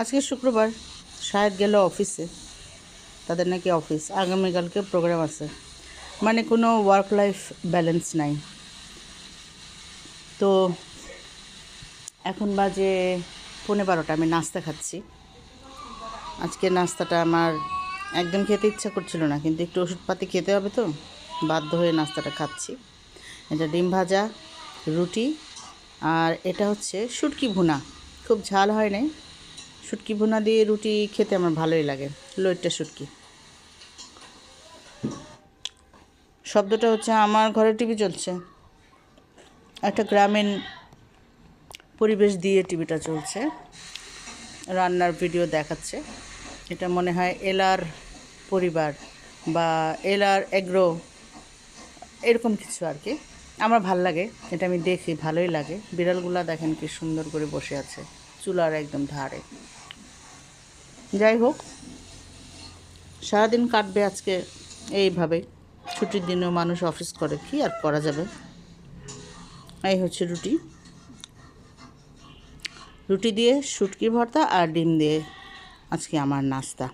আজকে শুক্রবার, শায়দ গেল অফিসে, তাদের নাকি অফিস, আগামীকালকে প্রোগ্রাম আছে, মানে কোনো ওয়ার্ক লাইফ ব্যালেন্স নাই। তো এখন বাজে 11:15, আমি নাস্তা খাচ্ছি। আজকে নাস্তাটা আমার একদম খেতে ইচ্ছা করছিল না, কিন্তু একটু ওষুধপাতি খেতে হবে তো বাধ্য হয়ে নাস্তাটা খাচ্ছি। এটা ডিম ভাজা, রুটি, আর এটা হচ্ছে শুটকি ভুনা। খুব ঝাল হয় নাই, শুটকি ভুনা দিয়ে রুটি খেতে আমার ভালোই লাগে। লইট্টা শুটকি। শব্দটা হচ্ছে আমার ঘরে টিভি চলছে, একটা গ্রামীণ পরিবেশ দিয়ে টিভিটা চলছে, রান্নার ভিডিও দেখাচ্ছে। এটা মনে হয় এলার পরিবার বা এলার এগ্রো, এরকম কিছু আর কি। আমার ভাল লাগে, এটা আমি দেখি, ভালোই লাগে। বিড়ালগুলা দেখেন কি সুন্দর করে বসে আছে চুলার একদম ধারে। যাই হোক, সারাদিন কাটবে আজকে এইভাবে। ছুটির দিনেও মানুষ অফিস করে, কি আর করা যাবে। এই হচ্ছে রুটি, রুটি দিয়ে শুটকি ভর্তা আর ডিম দিয়ে আজকে আমার নাস্তা।